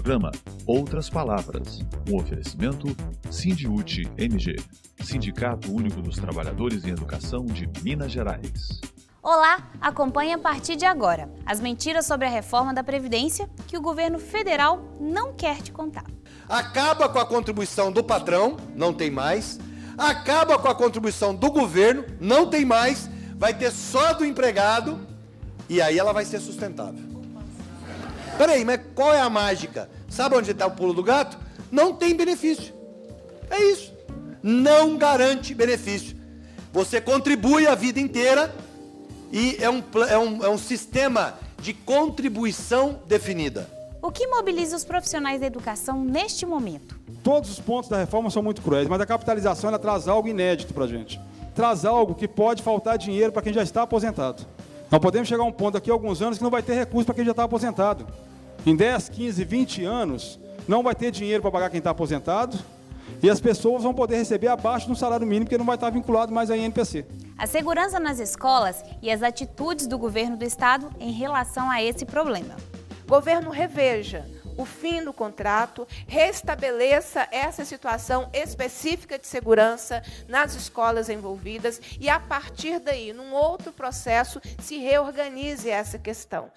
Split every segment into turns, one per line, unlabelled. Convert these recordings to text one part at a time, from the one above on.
programa Outras Palavras, um oferecimento Sindiúti MG, Sindicato Único dos Trabalhadores em Educação de Minas Gerais.
Olá, acompanhe a partir de agora as mentiras sobre a reforma da Previdência que o governo federal não quer te contar.
Acaba com a contribuição do patrão, não tem mais. Acaba com a contribuição do governo, não tem mais. Vai ter só do empregado e aí ela vai ser sustentável. Peraí, mas qual é a mágica? Sabe onde está o pulo do gato? Não tem benefício. É isso. Não garante benefício. Você contribui a vida inteira e é um sistema de contribuição definida.
O que mobiliza os profissionais da educação neste momento?
Todos os pontos da reforma são muito cruéis, mas a capitalização ela traz algo inédito para a gente. Traz algo que pode faltar dinheiro para quem já está aposentado. Nós podemos chegar a um ponto daqui a alguns anos que não vai ter recurso para quem já está aposentado. Em 10, 15, 20 anos, não vai ter dinheiro para pagar quem está aposentado e as pessoas vão poder receber abaixo do salário mínimo, porque não vai estar vinculado mais à INPC.
A segurança nas escolas e as atitudes do governo do estado em relação a esse problema.
Governo reveja o fim do contrato, restabeleça essa situação específica de segurança nas escolas envolvidas e, a partir daí, num outro processo, se reorganize essa questão.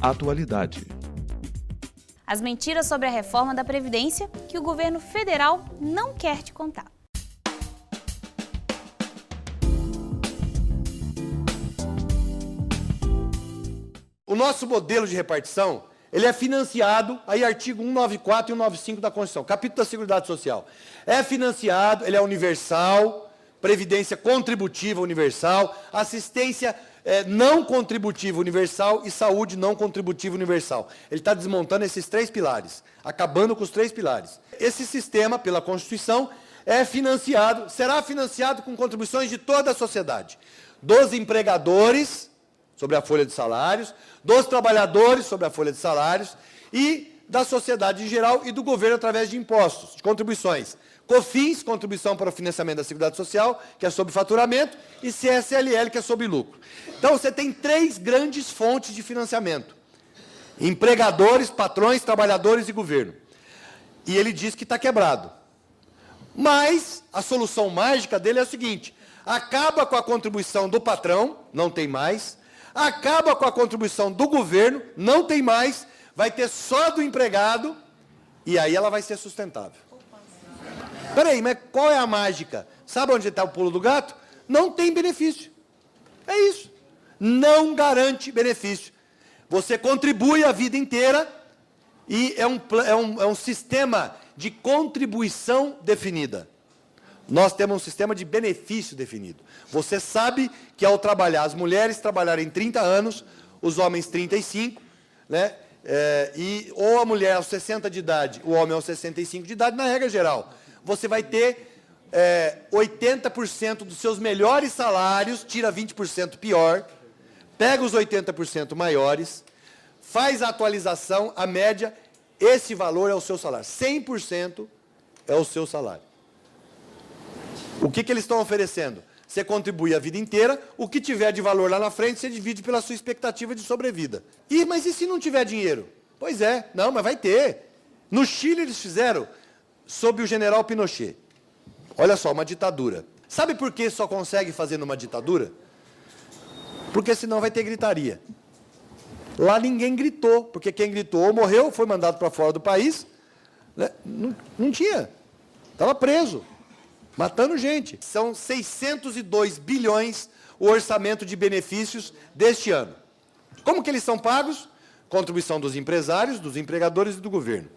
Atualidade.
As mentiras sobre a reforma da Previdência que o governo federal não quer te contar.
O nosso modelo de repartição, ele é financiado, aí artigo 194 e 195 da Constituição, capítulo da Seguridade Social. É financiado, ele é universal, previdência contributiva universal, assistência não contributiva universal e saúde não contributiva universal. Ele está desmontando esses três pilares, acabando com os três pilares. Esse sistema, pela Constituição, é financiado, será financiado com contribuições de toda a sociedade, dos empregadores, sobre a folha de salários, dos trabalhadores sobre a folha de salários e da sociedade em geral e do governo através de impostos, de contribuições. COFINS, contribuição para o financiamento da Seguridade Social, que é sobre faturamento, e CSLL, que é sobre lucro. Então, você tem três grandes fontes de financiamento. Empregadores, patrões, trabalhadores e governo. E ele diz que está quebrado. Mas a solução mágica dele é a seguinte: acaba com a contribuição do patrão, não tem mais. Acaba com a contribuição do governo, não tem mais. Vai ter só do empregado e aí ela vai ser sustentável. Peraí, mas qual é a mágica? Sabe onde está o pulo do gato? Não tem benefício. É isso. Não garante benefício. Você contribui a vida inteira e é um sistema de contribuição definida. Nós temos um sistema de benefício definido. Você sabe que ao trabalhar, as mulheres trabalharem 30 anos, os homens 35, né? Ou a mulher aos 60 de idade, o homem aos 65 de idade, na regra geral. Você vai ter 80% dos seus melhores salários, tira 20% pior, pega os 80% maiores, faz a atualização, a média, esse valor é o seu salário. 100% é o seu salário. O que eles estão oferecendo? Você contribui a vida inteira, o que tiver de valor lá na frente, você divide pela sua expectativa de sobrevida. Mas e se não tiver dinheiro? Pois é, não, mas vai ter. No Chile eles fizeram sob o general Pinochet. Olha só, uma ditadura. Sabe por que só consegue fazer numa ditadura? Porque senão vai ter gritaria. Lá ninguém gritou, porque quem gritou ou morreu, foi mandado para fora do país, né? Não tinha, estava preso, matando gente. São 602 bilhões o orçamento de benefícios deste ano. Como que eles são pagos? Contribuição dos empresários, dos empregadores e do governo.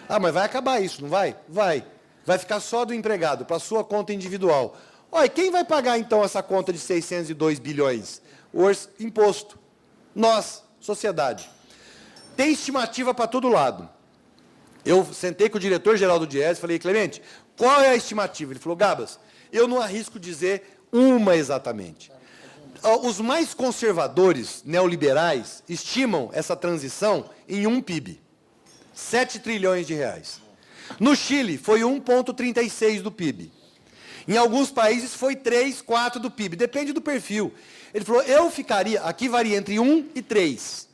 Ah, mas vai acabar isso, não vai? Vai. Vai ficar só do empregado, para a sua conta individual. Olha, quem vai pagar, então, essa conta de 602 bilhões? O imposto. Nós, sociedade. Tem estimativa para todo lado. Eu sentei com o diretor-geral do Diese e falei: Clemente, qual é a estimativa? Ele falou: Gabas, eu não arrisco dizer uma exatamente. Os mais conservadores, neoliberais, estimam essa transição em 1 PIB. 7 trilhões de reais. No Chile, foi 1,36 do PIB. Em alguns países foi 3, 4 do PIB, depende do perfil. Ele falou, eu ficaria, aqui varia entre 1 e 3.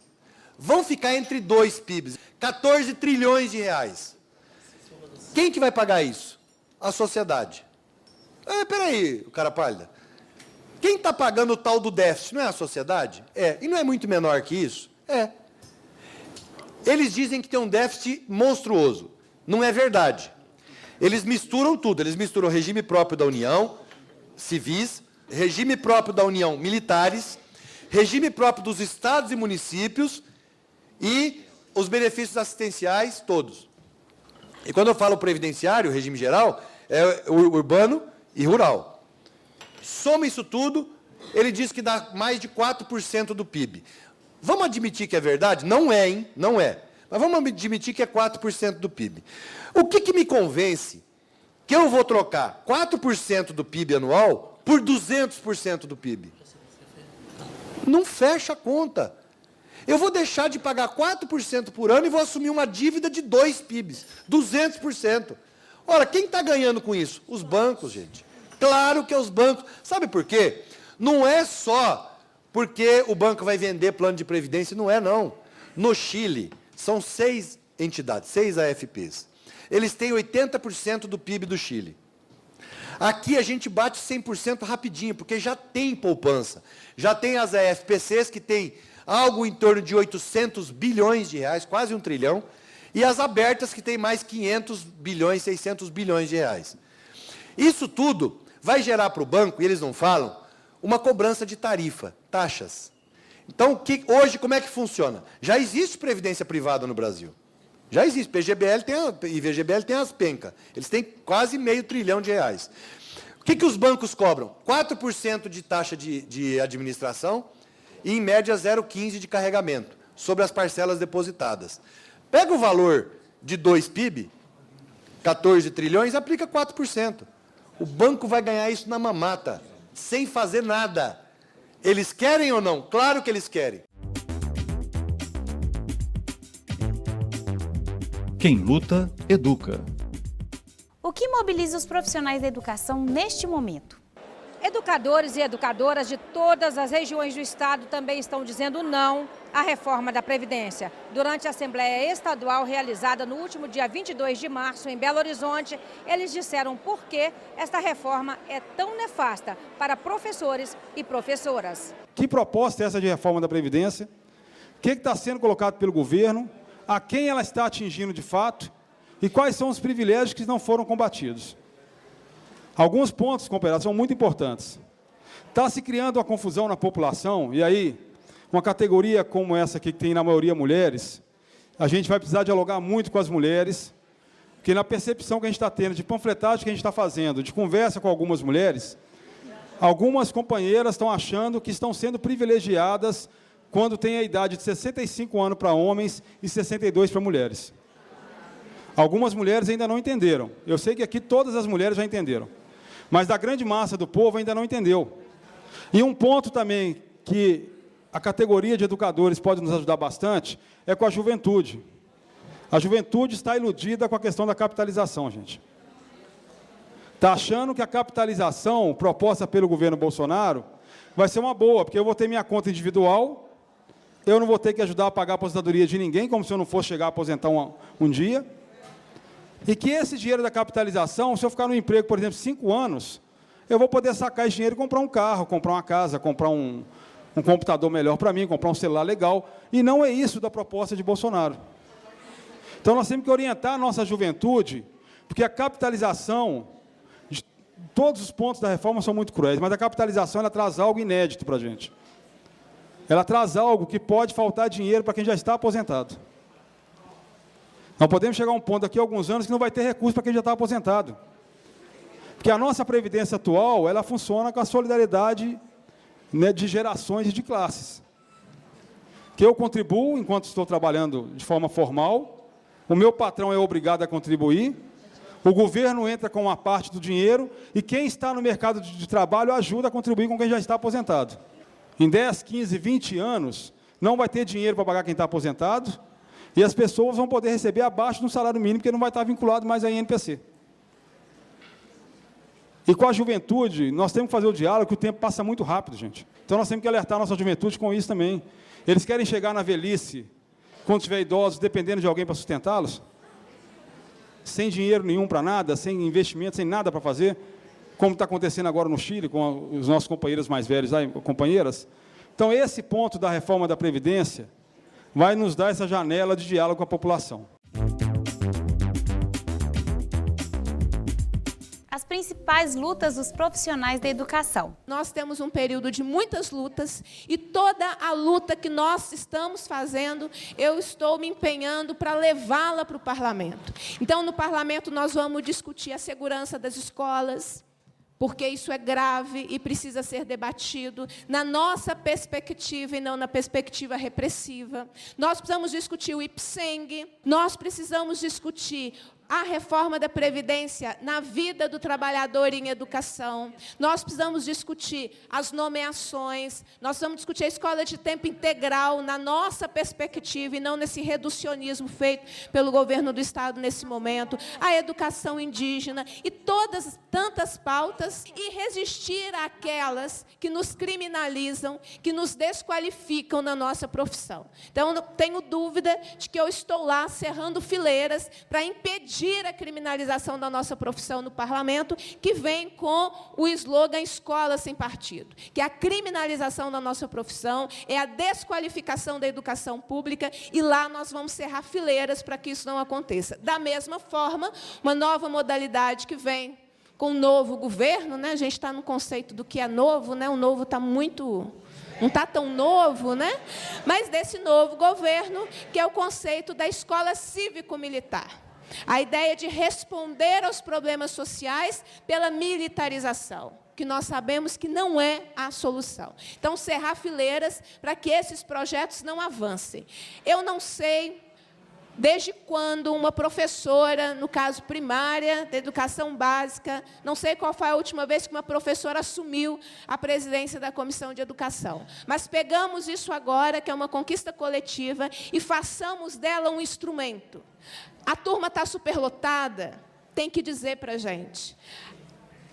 Vão ficar entre 2 PIBs, 14 trilhões de reais. Quem que vai pagar isso? A sociedade. Peraí, o cara pálida. Quem está pagando o tal do déficit, não é a sociedade? É. E não é muito menor que isso? É. Eles dizem que tem um déficit monstruoso. Não é verdade. Eles misturam tudo. Eles misturam regime próprio da União, civis, regime próprio da União, militares, regime próprio dos estados e municípios e os benefícios assistenciais todos. E quando eu falo previdenciário, regime geral, é urbano e rural. Soma isso tudo, ele diz que dá mais de 4% do PIB. Vamos admitir que é verdade? Não é, hein? Não é. Mas vamos admitir que é 4% do PIB. O que me convence que eu vou trocar 4% do PIB anual por 200% do PIB? Não fecha a conta. Eu vou deixar de pagar 4% por ano e vou assumir uma dívida de 2 PIBs, 200%. Ora, quem está ganhando com isso? Os bancos, gente. Claro que é os bancos. Sabe por quê? Não é só porque o banco vai vender plano de previdência, não é, não. No Chile, são 6 entidades, 6 AFPs. Eles têm 80% do PIB do Chile. Aqui a gente bate 100% rapidinho, porque já tem poupança. Já tem as AFPCs que têm algo em torno de 800 bilhões de reais, quase 1 trilhão, e as abertas que têm mais 500 bilhões, 600 bilhões de reais. Isso tudo vai gerar para o banco, e eles não falam, uma cobrança de tarifa, taxas. Então, hoje, como é que funciona? Já existe previdência privada no Brasil. Já existe. PGBL e VGBL tem as pencas. Eles têm quase meio trilhão de reais. O que os bancos cobram? 4% de taxa de administração e, em média, 0,15% de carregamento sobre as parcelas depositadas. Pega o valor de 2 PIB, 14 trilhões, aplica 4%. O banco vai ganhar isso na mamata, sem fazer nada. Eles querem ou não? Claro que eles querem.
Quem luta, educa.
O que mobiliza os profissionais da educação neste momento?
Educadores e educadoras de todas as regiões do estado também estão dizendo não à reforma da Previdência. Durante a Assembleia Estadual realizada no último dia 22 de março, em Belo Horizonte, eles disseram por que esta reforma é tão nefasta para professores e professoras.
Que proposta é essa de reforma da Previdência? O que está sendo colocado pelo governo? A quem ela está atingindo de fato? E quais são os privilégios que não foram combatidos? Alguns pontos, companheiros, são muito importantes. Está se criando uma confusão na população, e aí, uma categoria como essa aqui, que tem na maioria mulheres, a gente vai precisar dialogar muito com as mulheres, porque na percepção que a gente está tendo, de panfletagem que a gente está fazendo, de conversa com algumas mulheres, algumas companheiras estão achando que estão sendo privilegiadas quando tem a idade de 65 anos para homens e 62 para mulheres. Algumas mulheres ainda não entenderam. Eu sei que aqui todas as mulheres já entenderam. Mas da grande massa do povo ainda não entendeu. E um ponto também que a categoria de educadores pode nos ajudar bastante é com a juventude. A juventude está iludida com a questão da capitalização, gente. Está achando que a capitalização proposta pelo governo Bolsonaro vai ser uma boa, porque eu vou ter minha conta individual, eu não vou ter que ajudar a pagar a aposentadoria de ninguém, como se eu não fosse chegar a aposentar um dia. E que esse dinheiro da capitalização, se eu ficar no emprego, por exemplo, 5 anos, eu vou poder sacar esse dinheiro e comprar um carro, comprar uma casa, comprar um computador melhor para mim, comprar um celular legal. E não é isso da proposta de Bolsonaro. Então, nós temos que orientar a nossa juventude, porque a capitalização, de todos os pontos da reforma são muito cruéis, mas a capitalização ela traz algo inédito para a gente. Ela traz algo que pode faltar dinheiro para quem já está aposentado. Nós podemos chegar a um ponto daqui a alguns anos que não vai ter recurso para quem já está aposentado. Porque a nossa Previdência atual, ela funciona com a solidariedade, né, de gerações e de classes. Que eu contribuo enquanto estou trabalhando de forma formal, o meu patrão é obrigado a contribuir, o governo entra com uma parte do dinheiro e quem está no mercado de trabalho ajuda a contribuir com quem já está aposentado. Em 10, 15, 20 anos, não vai ter dinheiro para pagar quem está aposentado, e as pessoas vão poder receber abaixo do salário mínimo, porque não vai estar vinculado mais à INPC. E com a juventude, nós temos que fazer o diálogo, que o tempo passa muito rápido, gente. Então, nós temos que alertar a nossa juventude com isso também. Eles querem chegar na velhice, quando tiver idosos, dependendo de alguém para sustentá-los, sem dinheiro nenhum para nada, sem investimento, sem nada para fazer, como está acontecendo agora no Chile, com os nossos companheiros mais velhos, companheiras. Então, esse ponto da reforma da Previdência vai nos dar essa janela de diálogo com a população.
As principais lutas dos profissionais da educação.
Nós temos um período de muitas lutas e toda a luta que nós estamos fazendo, eu estou me empenhando para levá-la para o parlamento. Então, no parlamento, nós vamos discutir a segurança das escolas, porque isso é grave e precisa ser debatido na nossa perspectiva e não na perspectiva repressiva. Nós precisamos discutir o IPSENG, nós precisamos discutir a reforma da Previdência na vida do trabalhador em educação. Nós precisamos discutir as nomeações, nós precisamos discutir a escola de tempo integral na nossa perspectiva e não nesse reducionismo feito pelo governo do Estado nesse momento, a educação indígena e tantas pautas, e resistir àquelas que nos criminalizam, que nos desqualificam na nossa profissão. Então, não tenho dúvida de que eu estou lá cerrando fileiras para impedir a criminalização da nossa profissão no parlamento, que vem com o slogan Escola Sem Partido, que a criminalização da nossa profissão é a desqualificação da educação pública, e lá nós vamos cerrar fileiras para que isso não aconteça. Da mesma forma, uma nova modalidade que vem com o novo governo, né? A gente está no conceito do que é novo, né? O novo está muito... não está tão novo, né? Mas desse novo governo, que é o conceito da escola cívico-militar. A ideia de responder aos problemas sociais pela militarização, que nós sabemos que não é a solução. Então, cerrar fileiras para que esses projetos não avancem. Eu não sei desde quando uma professora, no caso primária, da educação básica, não sei qual foi a última vez que uma professora assumiu a presidência da Comissão de Educação, mas pegamos isso agora, que é uma conquista coletiva, e façamos dela um instrumento. A turma está superlotada, tem que dizer para a gente.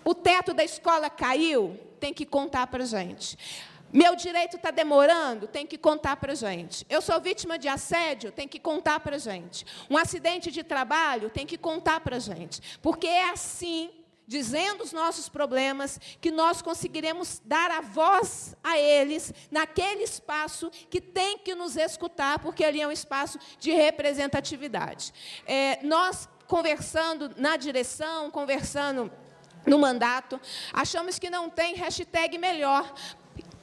O teto da escola caiu, tem que contar para a gente. Meu direito está demorando, tem que contar para a gente. Eu sou vítima de assédio, tem que contar para a gente. Um acidente de trabalho, tem que contar para a gente. Porque é assim, dizendo os nossos problemas, que nós conseguiremos dar a voz a eles naquele espaço que tem que nos escutar, porque ali é um espaço de representatividade. Nós, conversando na direção, conversando no mandato, achamos que não tem hashtag melhor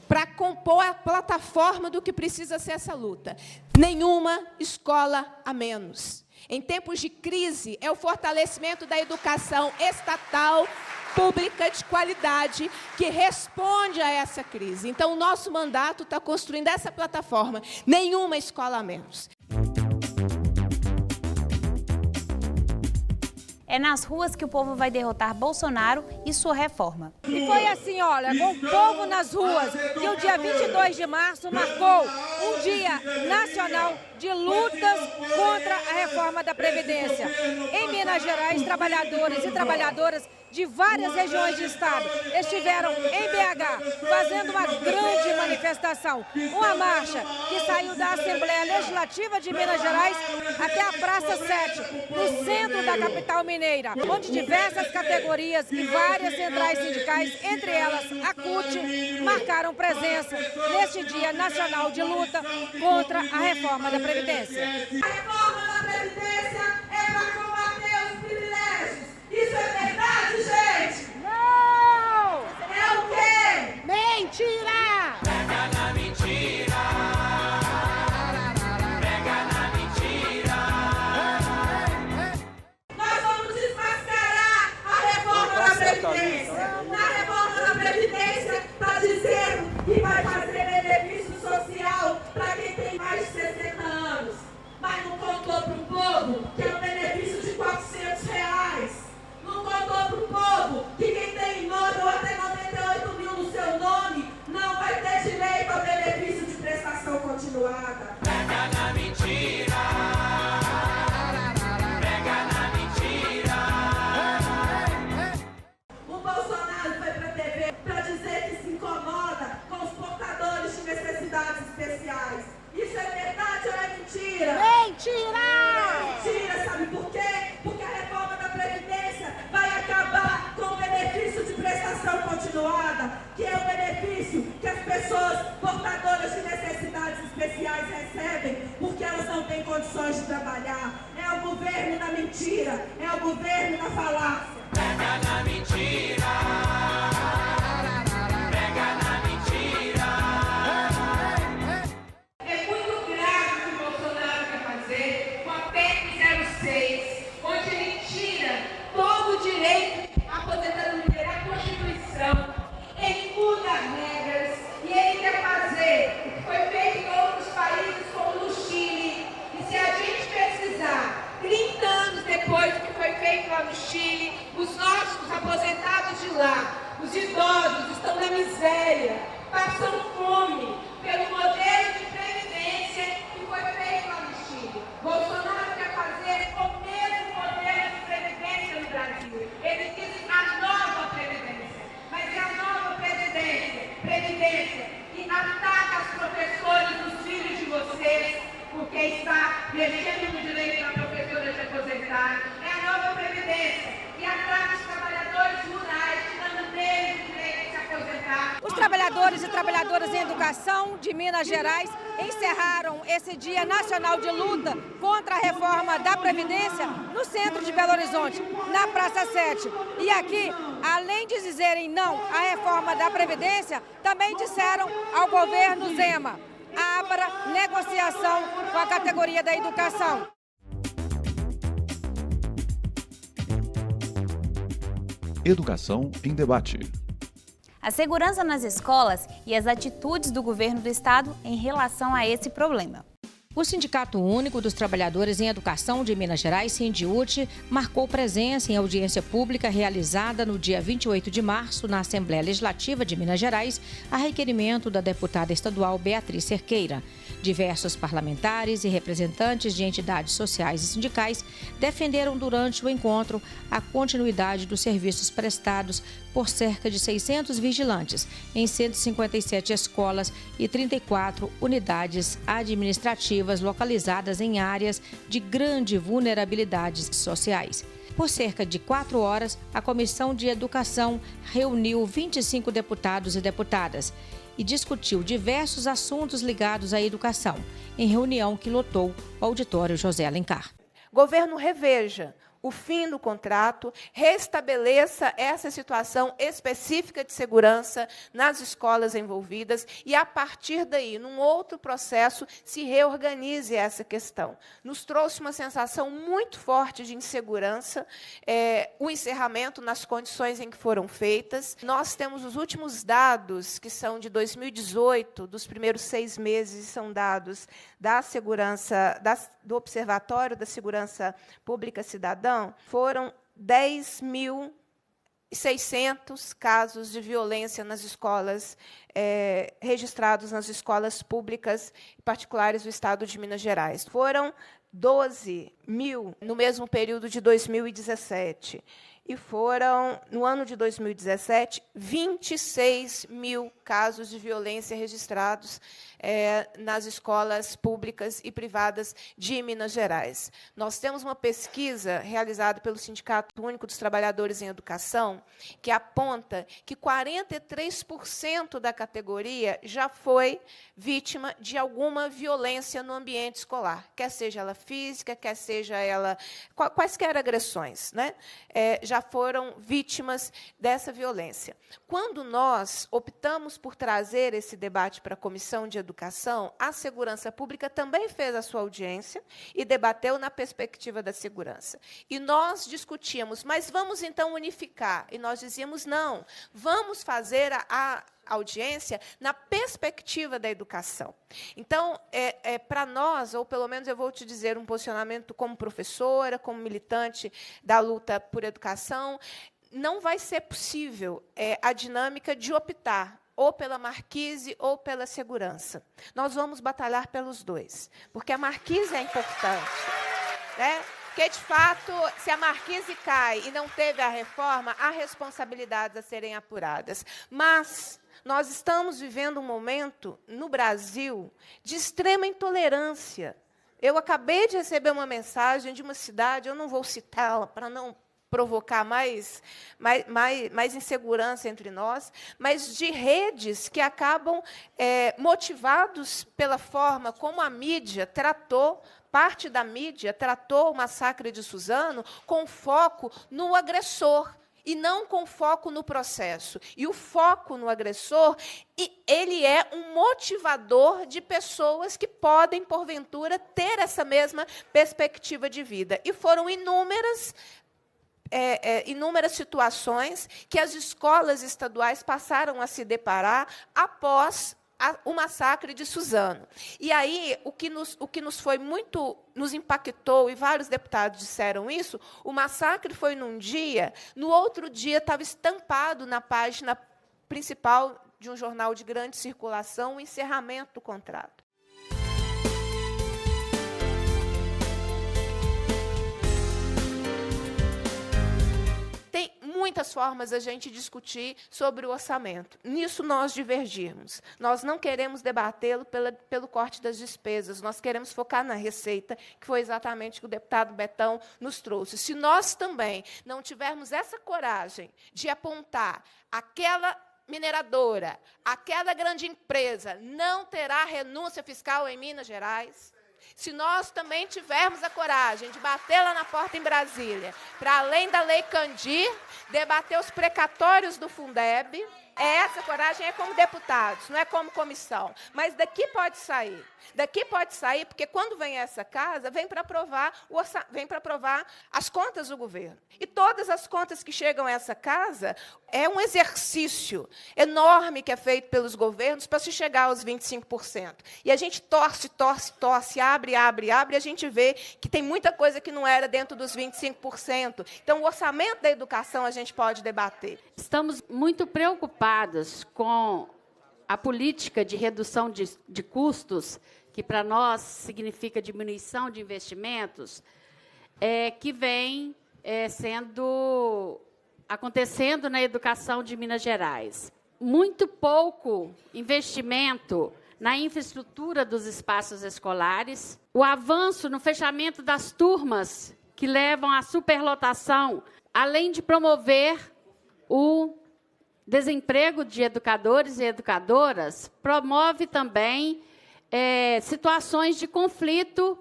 para compor a plataforma do que precisa ser essa luta. Nenhuma escola a menos. Em tempos de crise, é o fortalecimento da educação estatal, pública, de qualidade, que responde a essa crise. Então, o nosso mandato está construindo essa plataforma. Nenhuma escola a menos.
É nas ruas que o povo vai derrotar Bolsonaro e sua reforma.
E foi assim, olha, com o povo nas ruas, que o dia 22 de março marcou um dia nacional de lutas contra a reforma da Previdência. Em Minas Gerais, trabalhadores e trabalhadoras de várias regiões do estado estiveram em BH fazendo uma grande manifestação. Uma marcha que saiu da Assembleia Legislativa de Minas Gerais até a Praça 7, no centro da capital mineira, onde diversas categorias e várias centrais sindicais, entre elas a CUT, marcaram presença neste Dia Nacional de Luta contra a reforma da Previdência.
A reforma da Previdência é para combater os privilégios. Isso é verdade, gente?
Não!
É o quê?
Mentira!
Pega na mentira! Pega na mentira! Nós vamos desmascarar a reforma da Previdência. Na reforma da Previdência está dizendo que vai fazer benefício social para quem tem mais de 60 anos. Mas não contou para o povo que é um benefício de R$400. Não contou para o povo que quem tem nome ou até 98 mil no seu nome não vai ter direito ao benefício de prestação continuada. Pega na mentira! Pega na mentira! O Bolsonaro benefício que as pessoas portadoras de necessidades especiais recebem porque elas não têm condições de trabalhar. É o governo da mentira, é o governo da falácia.
Pega na mentira. Pega na mentira.
É muito grave o que o Bolsonaro quer fazer com a PEC 06, onde ele tira todo o direito à aposentadoria da Constituição. Ele muda regras e ele quer fazer o que foi feito em outros países, como no Chile. E se a gente pesquisar 30 anos depois do que foi feito lá no Chile, os nossos aposentados de lá, os idosos, estão na miséria, passam fome pelo modelo de previdência que foi feito lá no Chile. Bolsonaro quer fazer o mesmo modelo de previdência no Brasil. Ele diz a nova previdência, mas é a nova previdência que ataca os professores, os filhos de vocês, porque está mexendo no direito da professora de aposentar. É a nova previdência que ataca os trabalhadores rurais, tirando deles o direito de se aposentar.
Os trabalhadores e trabalhadoras em educação de Minas Gerais encerraram esse Dia Nacional de Luta contra a reforma da Previdência no centro de Belo Horizonte, na Praça 7. E aqui, além de dizerem não à reforma da Previdência, também disseram ao governo Zema: abra negociação com a categoria da educação.
Educação em debate.
A segurança nas escolas e as atitudes do governo do estado em relação a esse problema.
O Sindicato Único dos Trabalhadores em Educação de Minas Gerais, Sindiúte, marcou presença em audiência pública realizada no dia 28 de março na Assembleia Legislativa de Minas Gerais, a requerimento da deputada estadual Beatriz Cerqueira. Diversos parlamentares e representantes de entidades sociais e sindicais defenderam durante o encontro a continuidade dos serviços prestados por cerca de 600 vigilantes em 157 escolas e 34 unidades administrativas localizadas em áreas de grande vulnerabilidade sociais. Por cerca de 4 horas, a Comissão de Educação reuniu 25 deputados e deputadas e discutiu diversos assuntos ligados à educação, em reunião que lotou o auditório José Alencar.
Governo, reveja o fim do contrato, restabeleça essa situação específica de segurança nas escolas envolvidas e, a partir daí, num outro processo, se reorganize essa questão. Nos trouxe uma sensação muito forte de insegurança, o encerramento nas condições em que foram feitas. Nós temos os últimos dados, que são de 2018, dos primeiros 6 meses, são dados da segurança, do Observatório da Segurança Pública Cidadã. Foram 10.600 casos de violência nas escolas, registrados nas escolas públicas e particulares do Estado de Minas Gerais. Foram 12.000 no mesmo período de 2017. E foram, no ano de 2017, 26.000 casos de violência registrados nas escolas públicas e privadas de Minas Gerais. Nós temos uma pesquisa realizada pelo Sindicato Único dos Trabalhadores em Educação que aponta que 43% da categoria já foi vítima de alguma violência no ambiente escolar, quer seja ela física, quer seja ela quaisquer agressões, né? Já foram vítimas dessa violência. Quando nós optamos por trazer esse debate para a Comissão de Educação, a Segurança Pública também fez a sua audiência e debateu na perspectiva da segurança. E nós discutíamos, mas vamos então unificar? E nós dizíamos, não, vamos fazer a audiência na perspectiva da educação. Então, para nós, ou pelo menos eu vou te dizer um posicionamento como professora, como militante da luta por educação, não vai ser possível a dinâmica de optar ou pela Marquise ou pela segurança. Nós vamos batalhar pelos dois, porque a Marquise é importante, né? Porque, de fato, se a Marquise cai e não teve a reforma, há responsabilidades a serem apuradas. Mas nós estamos vivendo um momento, no Brasil, de extrema intolerância. Eu acabei de receber uma mensagem de uma cidade, eu não vou citá-la para provocar mais insegurança entre nós, mas de redes que acabam motivados pela forma como a mídia tratou, parte da mídia tratou o massacre de Suzano com foco no agressor, e não com foco no processo. E o foco no agressor, ele é um motivador de pessoas que podem, porventura, ter essa mesma perspectiva de vida. E foram inúmeras situações que as escolas estaduais passaram a se deparar após o massacre de Suzano. E aí, o que nos foi muito, nos impactou, e vários deputados disseram isso, o massacre foi num dia, no outro dia estava estampado na página principal de um jornal de grande circulação o encerramento do contrato. Tem muitas formas da gente discutir sobre o orçamento. Nisso nós divergimos. Nós não queremos debatê-lo pelo corte das despesas, nós queremos focar na receita, que foi exatamente o que o deputado Betão nos trouxe. Se nós também não tivermos essa coragem de apontar aquela mineradora, aquela grande empresa não terá renúncia fiscal em Minas Gerais, se nós também tivermos a coragem de bater lá na porta em Brasília, para além da Lei Candir, debater os precatórios do Fundeb, essa coragem é como deputados, não é como comissão. Mas daqui pode sair. Daqui pode sair, porque quando vem essa casa, vem para aprovar as contas do governo. E todas as contas que chegam a essa casa é um exercício enorme que é feito pelos governos para se chegar aos 25%. E a gente torce, abre, e a gente vê que tem muita coisa que não era dentro dos 25%. Então, o orçamento da educação a gente pode debater.
Estamos muito preocupados com a política de redução de custos, que para nós significa diminuição de investimentos, que vem acontecendo na educação de Minas Gerais. Muito pouco investimento na infraestrutura dos espaços escolares, o avanço no fechamento das turmas que levam à superlotação, além de promover o desemprego de educadores e educadoras, promove também situações de conflito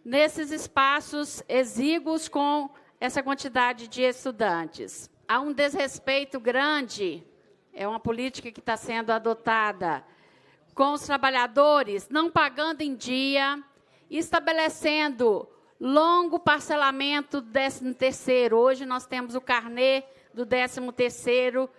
nesses espaços exíguos com essa quantidade de estudantes. Há um desrespeito grande, é uma política que está sendo adotada com os trabalhadores, não pagando em dia, estabelecendo longo parcelamento do 13º. Hoje nós temos o carnê do 13º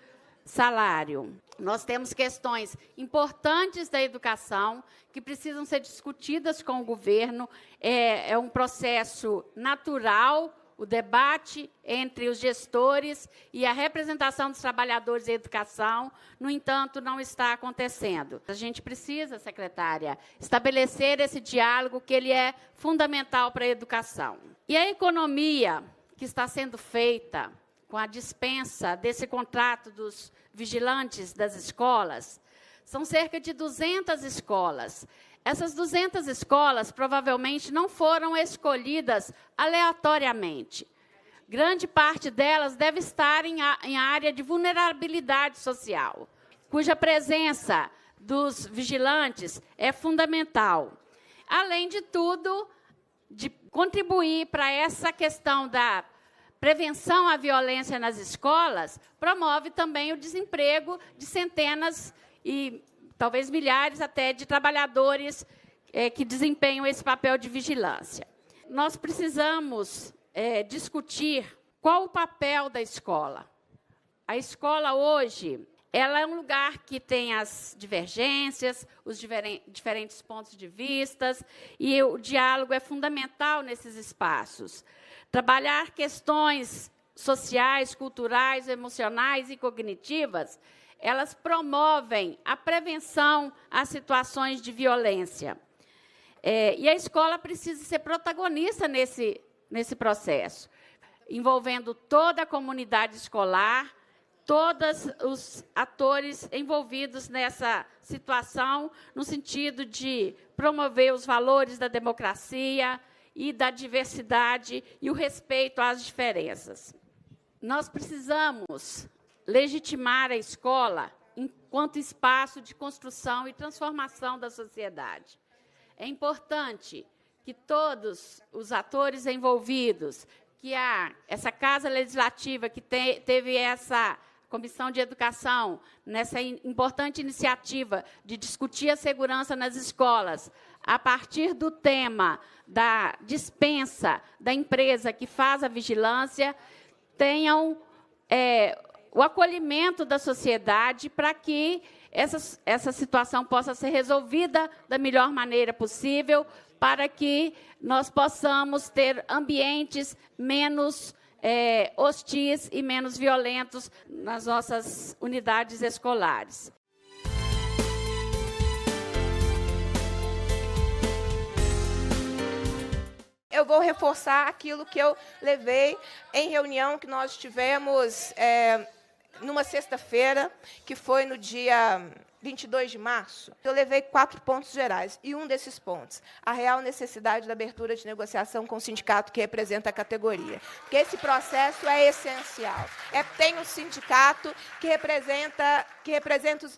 salário. Nós temos questões importantes da educação que precisam ser discutidas com o governo. É um processo natural, o debate entre os gestores e a representação dos trabalhadores da educação. No entanto, não está acontecendo. A gente precisa, secretária, estabelecer esse diálogo, que ele é fundamental para a educação. E a economia que está sendo feita com a dispensa desse contrato dos vigilantes das escolas, são cerca de 200 escolas. Essas 200 escolas provavelmente não foram escolhidas aleatoriamente. Grande parte delas deve estar em área de vulnerabilidade social, cuja presença dos vigilantes é fundamental. Além de tudo, de contribuir para essa questão da prevenção à violência nas escolas, promove também o desemprego de centenas e talvez milhares até de trabalhadores que desempenham esse papel de vigilância. Nós precisamos discutir qual o papel da escola. A escola hoje, ela é um lugar que tem as divergências, os diferentes pontos de vista, e o diálogo é fundamental nesses espaços. Trabalhar questões sociais, culturais, emocionais e cognitivas, elas promovem a prevenção às situações de violência. E a escola precisa ser protagonista nesse processo, envolvendo toda a comunidade escolar, todos os atores envolvidos nessa situação, no sentido de promover os valores da democracia e da diversidade e o respeito às diferenças. nós precisamos legitimar a escola enquanto espaço de construção e transformação da sociedade. É importante que todos os atores envolvidos, que essa Casa Legislativa que teve essa Comissão de Educação, nessa importante iniciativa de discutir a segurança nas escolas, a partir do tema da dispensa da empresa que faz a vigilância, tenham o acolhimento da sociedade para que essa situação possa ser resolvida da melhor maneira possível, para que nós possamos ter ambientes menos hostis e menos violentos nas nossas unidades escolares.
Eu vou reforçar aquilo que eu levei em reunião que nós tivemos numa sexta-feira, que foi no dia 22 de março. Eu levei 4 pontos gerais, e um desses pontos, a real necessidade da abertura de negociação com o sindicato que representa a categoria. Porque esse processo é essencial. Tem um sindicato que representa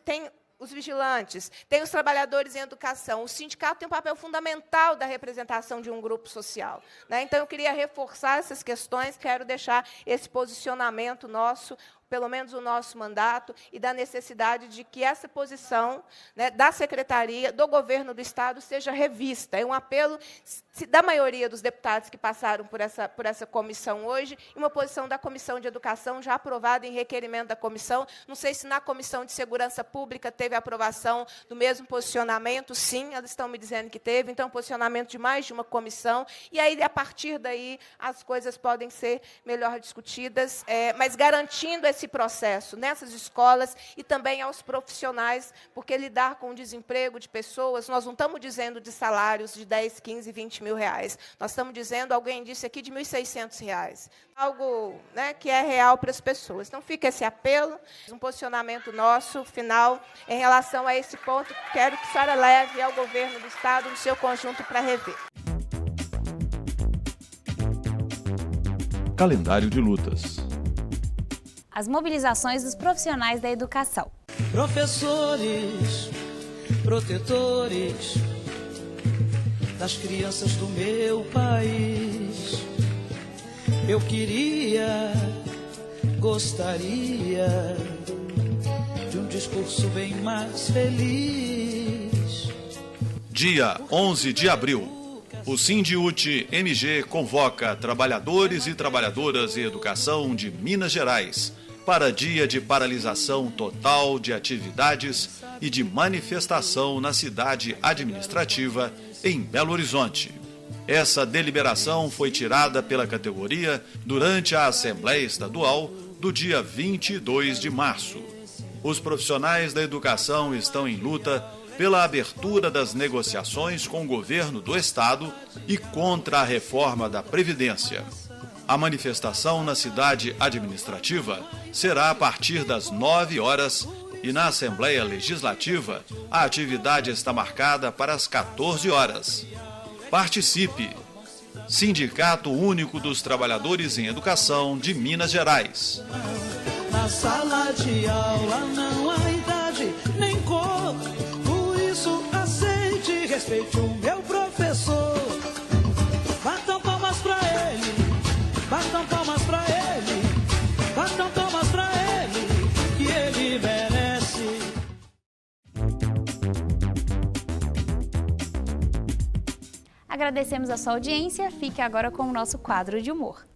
tem os vigilantes, tem os trabalhadores em educação. O sindicato tem um papel fundamental da representação de um grupo social, né? Então, eu queria reforçar essas questões, quero deixar esse posicionamento nosso, pelo menos o nosso mandato, e da necessidade de que essa posição, né, da Secretaria, do Governo do Estado, seja revista. É um apelo da maioria dos deputados que passaram por essa comissão hoje, e uma posição da Comissão de Educação, já aprovada em requerimento da comissão. Não sei se na Comissão de Segurança Pública teve aprovação do mesmo posicionamento. Sim, elas estão me dizendo que teve. Então, posicionamento de mais de uma comissão. E aí, a partir daí, as coisas podem ser melhor discutidas, mas garantindo esse processo nessas escolas e também aos profissionais, porque lidar com o desemprego de pessoas, nós não estamos dizendo de salários de 10, 15, 20 mil reais. Nós estamos dizendo, alguém disse aqui, de R$ 1.600. Algo, né, que é real para as pessoas. Então, fica esse apelo, um posicionamento nosso, final, em relação a esse ponto, quero que a senhora leve ao Governo do Estado no seu conjunto para rever.
Calendário de lutas.
As mobilizações dos profissionais da educação.
Professores, protetores das crianças do meu país, eu gostaria de um discurso bem mais feliz.
Dia 11 de abril, o SINDIUT-MG convoca trabalhadores e trabalhadoras em educação de Minas Gerais para dia de paralisação total de atividades e de manifestação na cidade administrativa em Belo Horizonte. Essa deliberação foi tirada pela categoria durante a Assembleia Estadual do dia 22 de março. Os profissionais da educação estão em luta pela abertura das negociações com o governo do Estado e contra a reforma da Previdência. A manifestação na cidade administrativa será a partir das 9 horas e na Assembleia Legislativa a atividade está marcada para as 14 horas. Participe! Sindicato Único dos Trabalhadores em Educação de Minas Gerais.
Na sala de aula não há idade nem cor, por isso aceite e respeite o meu professor. Batam palmas pra ele, batam palmas pra ele, batam palmas pra ele, que ele merece.
Agradecemos a sua audiência. Fique agora com o nosso quadro de humor.